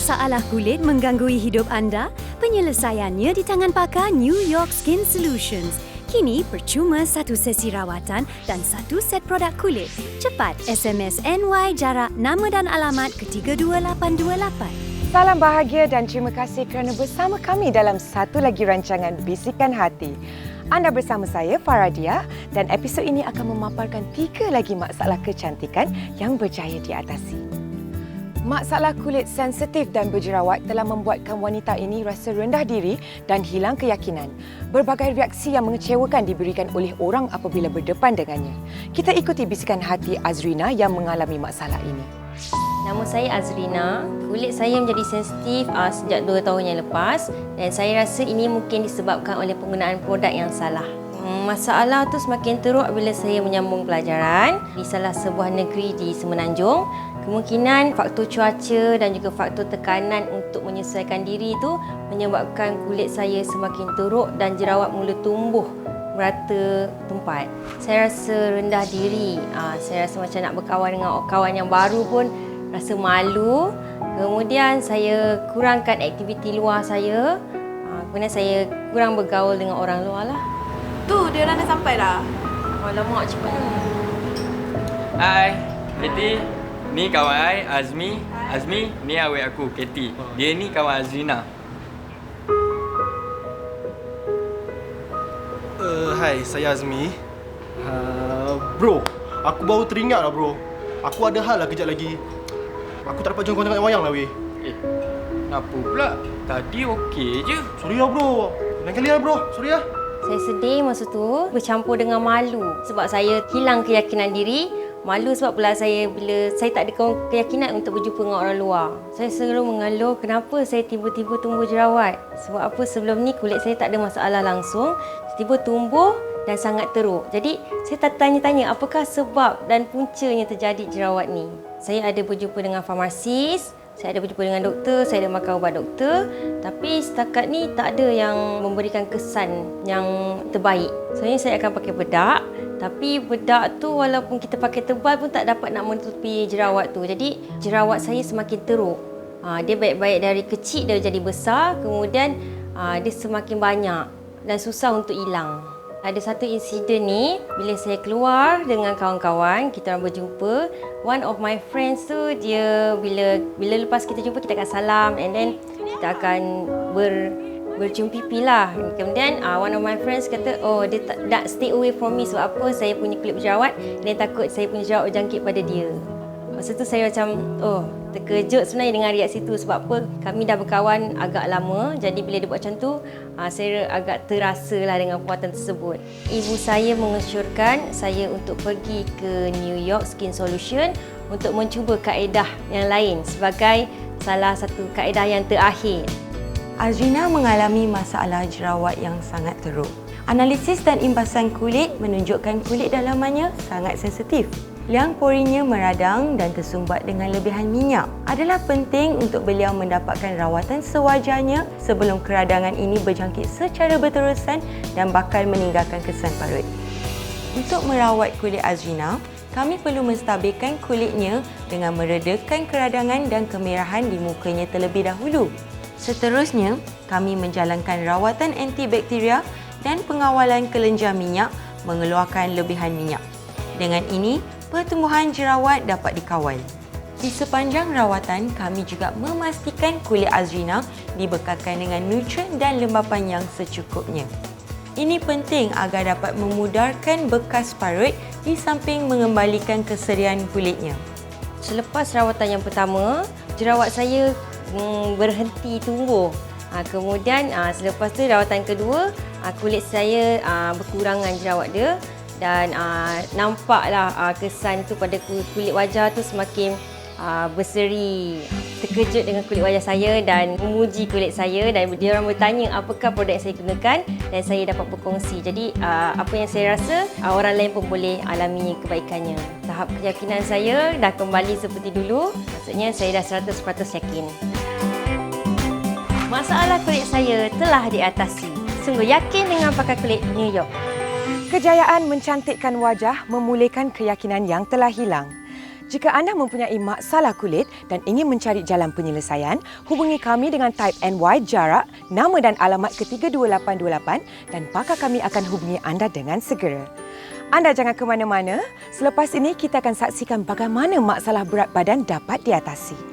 masalah kulit menggangui hidup anda? Penyelesaiannya di tangan pakar New York Skin Solutions. Kini percuma satu sesi rawatan dan satu set produk kulit. Cepat SMS NY jarak nama dan alamat ke 32828. Salam bahagia dan terima kasih kerana bersama kami dalam satu lagi rancangan Bisikan Hati. Anda bersama saya, Faradia, dan episod ini akan memaparkan 3 lagi masalah kecantikan yang berjaya diatasi. Masalah kulit sensitif dan berjerawat telah membuatkan wanita ini rasa rendah diri dan hilang keyakinan. Berbagai reaksi yang mengecewakan diberikan oleh orang apabila berdepan dengannya. Kita ikuti bisikan hati Azrina yang mengalami masalah ini. Nama saya Azrina. Kulit saya menjadi sensitif sejak 2 tahun yang lepas dan saya rasa ini mungkin disebabkan oleh penggunaan produk yang salah. Masalah tu semakin teruk bila saya menyambung pelajaran di salah sebuah negeri di Semenanjung. Kemungkinan faktor cuaca dan juga faktor tekanan untuk menyesuaikan diri itu menyebabkan kulit saya semakin teruk dan jerawat mula tumbuh merata tempat. Saya rasa rendah diri. Saya rasa macam nak berkawan dengan kawan yang baru pun rasa malu. Kemudian saya kurangkan aktiviti luar saya. Kemudian saya kurang bergaul dengan orang luar lah. Tu, dia dah sampai dah. Alamak, cepatnya. Hai, Katie. Ni kawan I, Azmi. Azmi, ni awet aku, Katie. Dia ni kawan Azrina. Hai, saya Azmi. Bro, aku baru teringat lah bro. Aku ada hal lah kejap lagi. Aku tak dapat jom kau tengok wayang lah weh. Kenapa pula? Tadi okey je. Sorry lah bro. Lain kali lah bro, sorry lah. Saya sedih masa tu bercampur dengan malu sebab saya hilang keyakinan diri. Malu sebab pula bila saya tak ada keyakinan untuk berjumpa dengan orang luar. Saya selalu mengeluh kenapa saya tiba-tiba tumbuh jerawat. Sebab apa sebelum ni kulit saya tak ada masalah langsung. Tiba-tiba tumbuh dan sangat teruk. Jadi saya tak tanya-tanya apakah sebab dan puncanya terjadi jerawat ni. Saya ada berjumpa dengan farmasis. Saya ada berjumpa dengan doktor, saya ada makan ubat doktor. Tapi setakat ni tak ada yang memberikan kesan yang terbaik. Sebenarnya saya akan pakai bedak. Tapi bedak tu walaupun kita pakai tebal pun tak dapat nak menutupi jerawat tu. Jadi jerawat saya semakin teruk. Dia baik-baik dari kecil dia jadi besar. Kemudian dia semakin banyak dan susah untuk hilang. Ada satu insiden ni, bila saya keluar dengan kawan-kawan, kita orang berjumpa. One of my friends tu, dia bila lepas kita jumpa, kita akan salam and then kita akan bercium pipi lah. Kemudian one of my friends kata, oh dia tak stay away from me sebab apa? Saya punya kulit berjerawat dan takut saya punya jerawat berjangkit pada dia. Masa tu saya macam, terkejut sebenarnya dengan reaksi tu sebab apa? Kami dah berkawan agak lama. Jadi bila dia buat macam tu, saya agak terasa lah dengan perbuatan tersebut. Ibu saya mengesyorkan saya untuk pergi ke New York Skin Solution untuk mencuba kaedah yang lain sebagai salah satu kaedah yang terakhir. Azrina mengalami masalah jerawat yang sangat teruk. Analisis dan imbasan kulit menunjukkan kulit dalamannya sangat sensitif. Liang porinya meradang dan tersumbat dengan lebihan minyak. Adalah penting untuk beliau mendapatkan rawatan sewajarnya sebelum keradangan ini berjangkit secara berterusan dan bakal meninggalkan kesan parut. Untuk merawat kulit Azrina, kami perlu menstabilkan kulitnya dengan meredakan keradangan dan kemerahan di mukanya terlebih dahulu. Seterusnya, kami menjalankan rawatan antibakteria dan pengawalan kelenjar minyak mengeluarkan lebihan minyak. Dengan ini, pertumbuhan jerawat dapat dikawal. Di sepanjang rawatan, kami juga memastikan kulit Azrina dibekalkan dengan nutrien dan lembapan yang secukupnya. Ini penting agar dapat memudarkan bekas parut di samping mengembalikan keserian kulitnya. Selepas rawatan yang pertama, jerawat saya berhenti tumbuh. Kemudian selepas tu rawatan kedua, kulit saya berkurangan jerawat dia dan nampaklah kesan tu pada kulit wajah tu semakin berseri. Terkejut dengan kulit wajah saya dan memuji kulit saya dan dia orang bertanya apakah produk yang saya gunakan dan saya dapat berkongsi. Jadi apa yang saya rasa orang lain pun boleh alami kebaikannya. Tahap keyakinan saya dah kembali seperti dulu. Maksudnya saya dah 100% yakin. Masalah kulit saya telah diatasi. Sungguh yakin dengan pakar kulit New York. Kejayaan mencantikkan wajah memulihkan keyakinan yang telah hilang. Jika anda mempunyai masalah kulit dan ingin mencari jalan penyelesaian, hubungi kami dengan type NY jarak, nama dan alamat ke 32828 dan pakar kami akan hubungi anda dengan segera. Anda jangan ke mana-mana. Selepas ini kita akan saksikan bagaimana masalah berat badan dapat diatasi.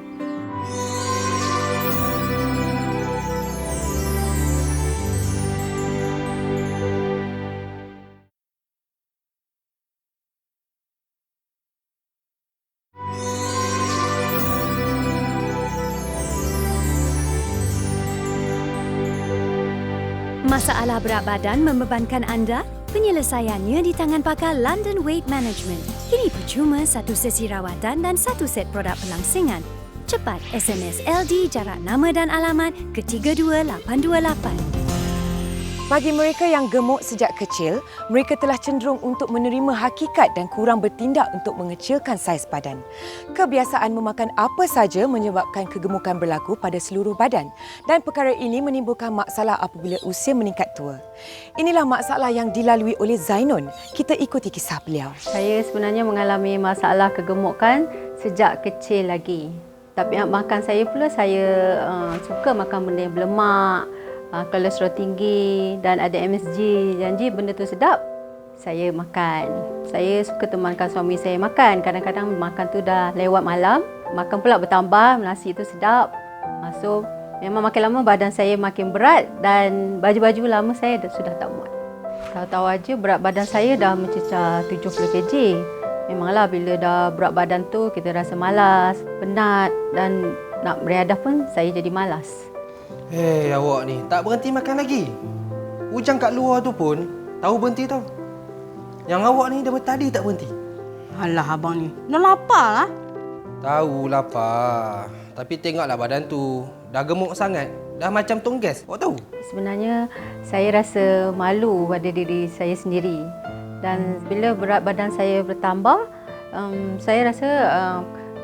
Masalah berat badan membebankan anda? Penyelesaiannya di tangan pakar London Weight Management. Kini percuma satu sesi rawatan dan satu set produk pelangsingan. Cepat SMS LD jarak nama dan alamat ke 32828. Bagi mereka yang gemuk sejak kecil, mereka telah cenderung untuk menerima hakikat dan kurang bertindak untuk mengecilkan saiz badan. Kebiasaan memakan apa saja menyebabkan kegemukan berlaku pada seluruh badan dan perkara ini menimbulkan masalah apabila usia meningkat tua. Inilah masalah yang dilalui oleh Zainun. Kita ikuti kisah beliau. Saya sebenarnya mengalami masalah kegemukan sejak kecil lagi. Tapi makan saya pula, saya suka makan benda yang berlemak, kolesterol tinggi dan ada MSG. Janji benda tu sedap, saya makan. Saya suka temankan suami saya makan. Kadang-kadang makan tu dah lewat malam, makan pula bertambah, nasi tu sedap. So memang makin lama badan saya makin berat dan baju-baju lama saya sudah tak muat. Tahu-tahu aja berat badan saya dah mencecah 70 kg. Memanglah bila dah berat badan tu kita rasa malas, penat dan nak beriadah pun saya jadi malas. Awak ni tak berhenti makan lagi. Hujan kat luar tu pun tahu berhenti tau. Yang awak ni dah tadi tak berhenti. Alah abang ni, dah lapar lah. Tahu lapar. Tapi tengoklah badan tu. Dah gemuk sangat. Dah macam tonggas. Awak tahu? Sebenarnya saya rasa malu pada diri saya sendiri. Dan bila berat badan saya bertambah, saya rasa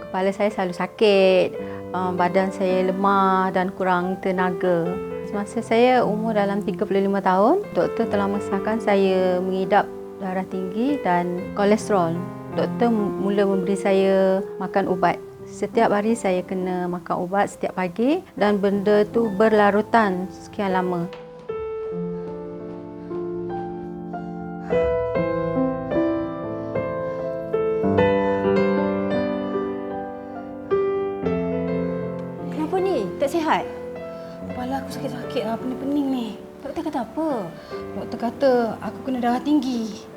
kepala saya selalu sakit. Badan saya lemah dan kurang tenaga. Semasa saya umur dalam 35 tahun, doktor telah mengesahkan saya mengidap darah tinggi dan kolesterol. Doktor mula memberi saya makan ubat. Setiap hari saya kena makan ubat setiap pagi dan benda tu berlarutan sekian lama. Sihat? Kepala aku sakit-sakit lah, pening-pening ni. Doktor kata apa? Doktor kata aku kena darah tinggi.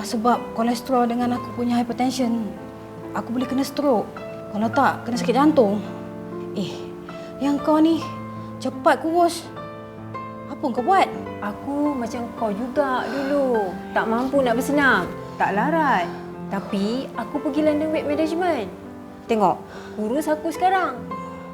Sebab kolesterol dengan aku punya hypertension. Aku boleh kena stroke. Kalau tak, kena sakit jantung. Yang kau ni cepat kurus. Apa kau buat? Aku macam kau juga dulu. Tak mampu nak bersenam. Tak larat. Tapi aku pergi London Weight Management. Tengok, kurus aku sekarang.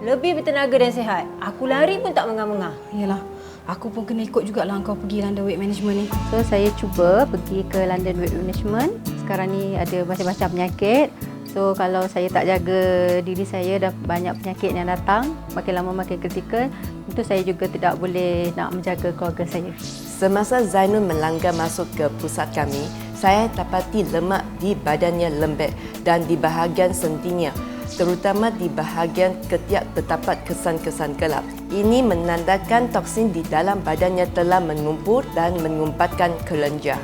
Lebih bertenaga dan sihat. Aku lari pun tak mengah-mengah. Yalah, aku pun kena ikut jugalah kau pergi London Weight Management ni. So, saya cuba pergi ke London Weight Management. Sekarang ni ada macam-macam penyakit. So, kalau saya tak jaga diri saya, dah banyak penyakit yang datang. Makin lama makin kritikal. Tentu saya juga tidak boleh nak menjaga keluarga saya. Semasa Zainun melanggar masuk ke pusat kami, saya dapati lemak di badannya lembek dan di bahagian sentinya, terutama di bahagian ketiak terdapat kesan-kesan gelap. Ini menandakan toksin di dalam badannya telah mengumpul dan mengumpatkan kelenjar.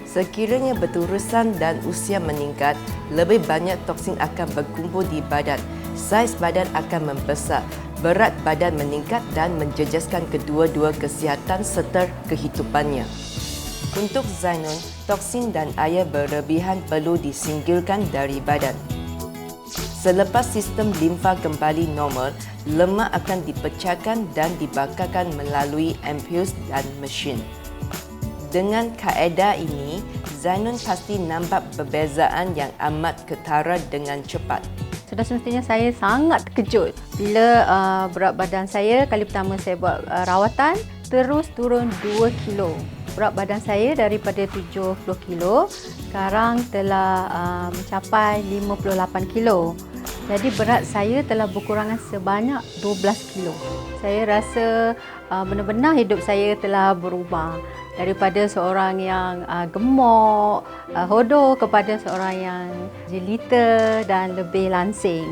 Sekiranya berurusan dan usia meningkat, lebih banyak toksin akan berkumpul di badan. Saiz badan akan membesar, berat badan meningkat dan menjejaskan kedua-dua kesihatan serta kehidupannya. Untuk Zainun, toksin dan air berlebihan perlu disingkirkan dari badan. Selepas sistem limfa kembali normal, lemak akan dipecahkan dan dibakarkan melalui ampuls dan mesin. Dengan kaedah ini, Zainun pasti nampak perbezaan yang amat ketara dengan cepat. Sudah semestinya saya sangat terkejut bila berat badan saya kali pertama saya buat rawatan terus turun 2 kilo. Berat badan saya daripada 70 kilo sekarang telah mencapai 58 kilo. Jadi berat saya telah berkurangan sebanyak 12 kilo. Saya rasa benar-benar hidup saya telah berubah. Daripada seorang yang gemuk, hodoh kepada seorang yang jelita dan lebih langsing.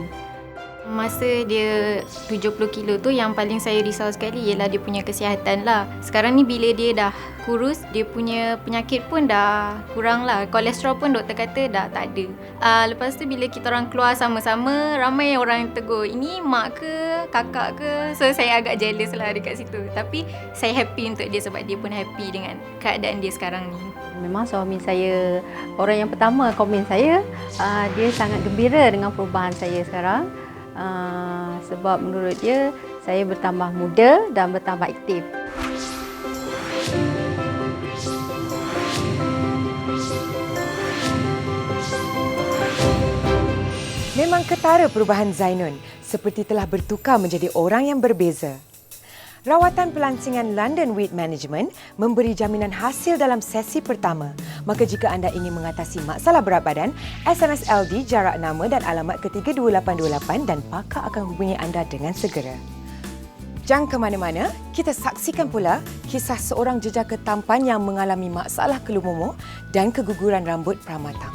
Masa dia 70 kilo tu yang paling saya risau sekali ialah dia punya kesihatan lah. Sekarang ni bila dia dah kurus, dia punya penyakit pun dah kurang lah. Kolesterol pun doktor kata dah tak ada. Lepas tu bila kita orang keluar sama-sama, ramai orang yang tegur, ini mak ke, kakak ke. So saya agak jealous lah dekat situ. Tapi saya happy untuk dia sebab dia pun happy dengan keadaan dia sekarang ni. Memang suami saya, orang yang pertama komen saya, dia sangat gembira dengan perubahan saya sekarang. Sebab menurut dia, saya bertambah muda dan bertambah aktif. Memang ketara perubahan Zainun, seperti telah bertukar menjadi orang yang berbeza. Rawatan pelancingan London Weight Management memberi jaminan hasil dalam sesi pertama. Maka jika anda ingin mengatasi masalah berat badan, SMS LD jarak nama dan alamat ke 32828 dan pakar akan hubungi anda dengan segera. Jangan ke mana-mana, kita saksikan pula kisah seorang jejaka tampan yang mengalami masalah kelumumur dan keguguran rambut pramatang.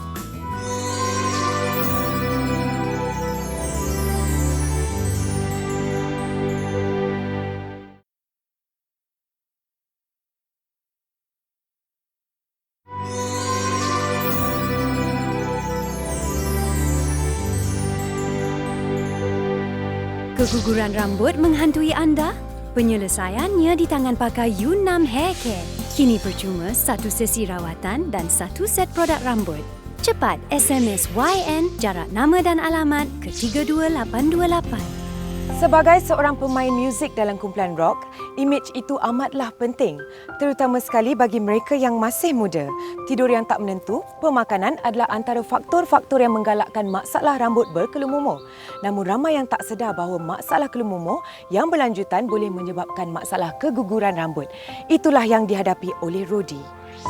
Keguguran rambut menghantui anda? Penyelesaiannya di tangan pakar Yunam Hair Care. Kini percuma satu sesi rawatan dan satu set produk rambut. Cepat SMS YN jarak nama dan alamat ke 32828. Sebagai seorang pemain muzik dalam kumpulan rock, imej itu amatlah penting, terutama sekali bagi mereka yang masih muda. Tidur yang tak menentu, pemakanan adalah antara faktor-faktor yang menggalakkan masalah rambut berkelumumur. Namun ramai yang tak sedar bahawa masalah kelumumur yang berlanjutan boleh menyebabkan masalah keguguran rambut. Itulah yang dihadapi oleh Rodi.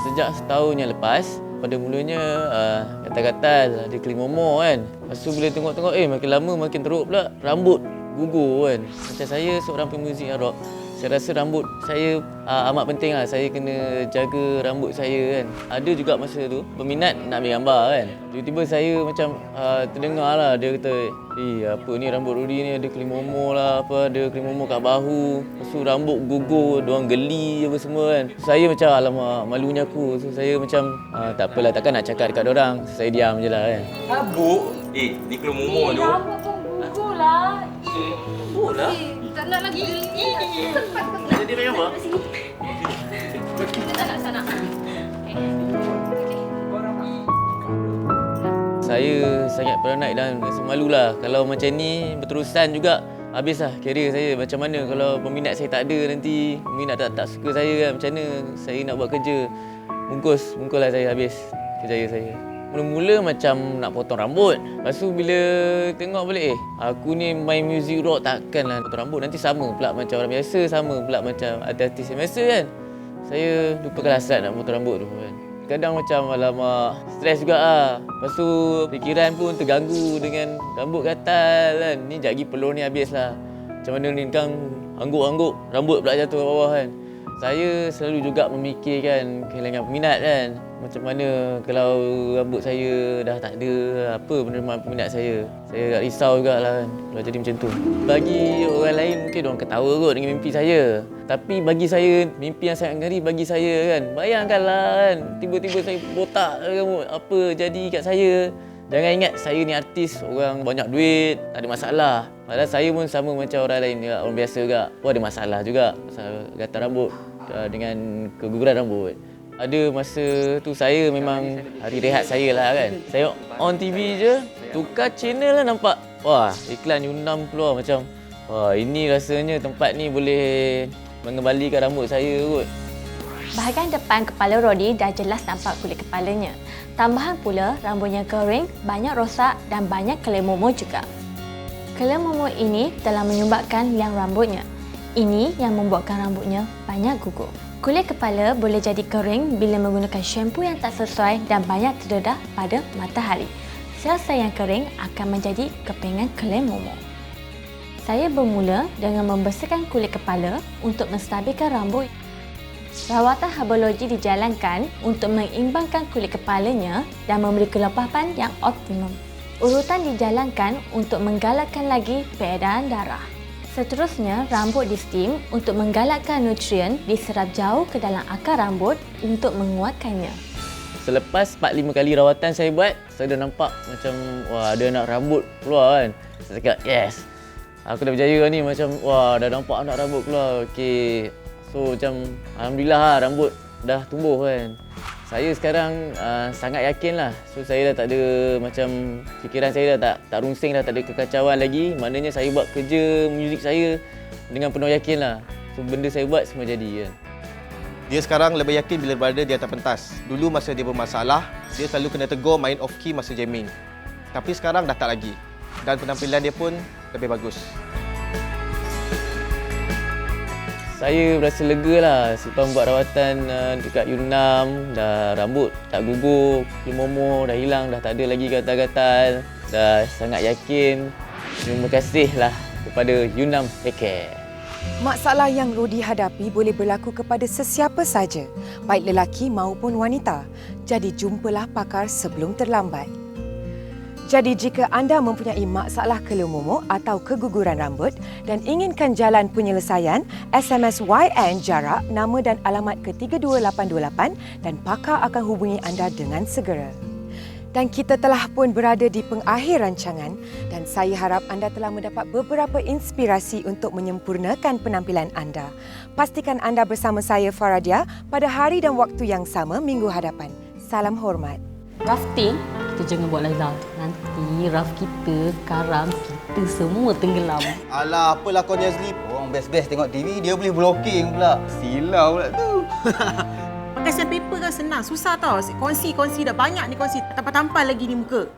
Sejak setahun yang lepas, pada mulanya gatal-gatal, ada kelumumur kan. Lepas tu bila tengok-tengok, makin lama makin teruk pula rambut. Gugur kan. Macam saya seorang pemuzik rock, saya rasa rambut saya amat penting lah. Saya kena jaga rambut saya kan. Ada juga masa tu peminat nak ambil gambar kan. Tiba-tiba saya macam terdengar lah dia kata, apa ni rambut Rudi ni ada kelumumur lah, ada kelumumur kat bahu. Lepas tu rambut gugur, diorang geli apa semua kan. Saya macam alamak, malunya aku. So saya macam tak apalah, takkan nak cakap dekat diorang. Saya diam je lah kan. Kabuk? Ni kelumumur tu. Rambut pun gugur lah. Kabuk lah. Tak nak lagi. Jadi macam apa? Kita tak nak sana. Saya sangat paranoid dan rasa malu lah. Kalau macam ni berterusan juga, habislah kerjaya saya. Macam mana kalau peminat saya tak ada nanti, peminat tak suka saya kan, macam mana saya nak buat kerja. Bungkuslah saya habis kerjaya saya. Mula-mula macam nak potong rambut. Lepas tu bila tengok balik, aku ni main music rock takkanlah potong rambut. Nanti sama pula macam orang biasa, sama pula macam artis yang biasa kan. Saya lupakan hasrat nak potong rambut tu kan. Kadang macam alamak, stres juga lah. Lepas tu fikiran pun terganggu dengan rambut gatal kan. Ni sekejap lagi peluh ni habis lah. Macam mana ni kan angguk-angguk, rambut pula jatuh ke bawah kan. Saya selalu juga memikirkan kehilangan peminat kan. Macam mana kalau rambut saya dah tak ada, apa penerimaan peminat saya. Saya agak risau jugalah kan kalau jadi macam tu. Bagi orang lain mungkin diorang ketawa kot dengan mimpi saya. Tapi bagi saya, mimpi yang sangat ngeri bagi saya kan. Bayangkanlah kan, tiba-tiba saya botak rambut, apa jadi kat saya. Jangan ingat saya ni artis, orang banyak duit, tak ada masalah. Padahal saya pun sama macam orang lain juga, orang biasa juga. Pun ada masalah juga, masalah gatal rambut dengan keguguran rambut. Ada masa tu saya memang hari rehat saya lah kan. Saya on TV je, tukar channel lah nampak. Wah, iklan Yunam keluar macam, wah ini rasanya tempat ni boleh mengembalikan rambut saya kot. Bahagian depan kepala Rodi dah jelas nampak kulit kepalanya. Tambahan pula rambutnya kering, banyak rosak dan banyak kelumumur juga. Kelumumur ini telah menyumbatkan liang rambutnya. Ini yang membuatkan rambutnya banyak gugur. Kulit kepala boleh jadi kering bila menggunakan shampoo yang tak sesuai dan banyak terdedah pada matahari. Sel-sel yang kering akan menjadi kepingan kelem momok. Saya bermula dengan membersihkan kulit kepala untuk menstabilkan rambut. Rawatan herbologi dijalankan untuk mengimbangkan kulit kepalanya dan memberi kelembapan yang optimum. Urutan dijalankan untuk menggalakkan lagi peredaran darah. Seterusnya, rambut di-steam untuk menggalakkan nutrien diserap jauh ke dalam akar rambut untuk menguatkannya. Selepas 4-5 kali rawatan saya buat, saya dah nampak macam wah ada anak rambut keluar kan. Saya cakap, yes. Aku dah berjaya ni, macam wah dah nampak anak rambut keluar. Okey. So macam alhamdulillah lah, rambut dah tumbuh kan. Saya sekarang sangat yakin lah. So saya dah tak ada macam fikiran saya dah tak rungsing, dah tak ada kekacauan lagi. Maknanya saya buat kerja muzik saya dengan penuh yakin lah. So benda saya buat semua jadi kan. Dia sekarang lebih yakin bila berada di atas pentas. Dulu masa dia bermasalah, dia selalu kena tegur main off key masa jamming. Tapi sekarang dah tak lagi. Dan penampilan dia pun lebih bagus. Saya berasa lega lah selepas buat rawatan dekat U6, dah rambut tak gugur, kulit dah hilang, dah tak ada lagi gatal-gatal. Dah sangat yakin. Terima kasih lah kepada U6 Hair Care. Masalah yang Rodi hadapi boleh berlaku kepada sesiapa saja, baik lelaki maupun wanita. Jadi jumpalah pakar sebelum terlambat. Jadi jika anda mempunyai masalah kelem momok atau keguguran rambut dan inginkan jalan penyelesaian, SMS YN jarak, nama dan alamat ke 32828 dan pakar akan hubungi anda dengan segera. Dan kita telah pun berada di pengakhir rancangan dan saya harap anda telah mendapat beberapa inspirasi untuk menyempurnakan penampilan anda. Pastikan anda bersama saya Faradia pada hari dan waktu yang sama minggu hadapan. Salam hormat. Rafting, kita jangan buat lalau. Nanti raf kita, karam kita semua tenggelam. Alah, apalah kau Jazli? Orang best-best tengok TV, dia boleh blocking pula. Silau pula tu. Pakai sandpaper kan senang. Susah tau. Kongsi dah banyak ni kongsi. Tak tampal lagi ni muka.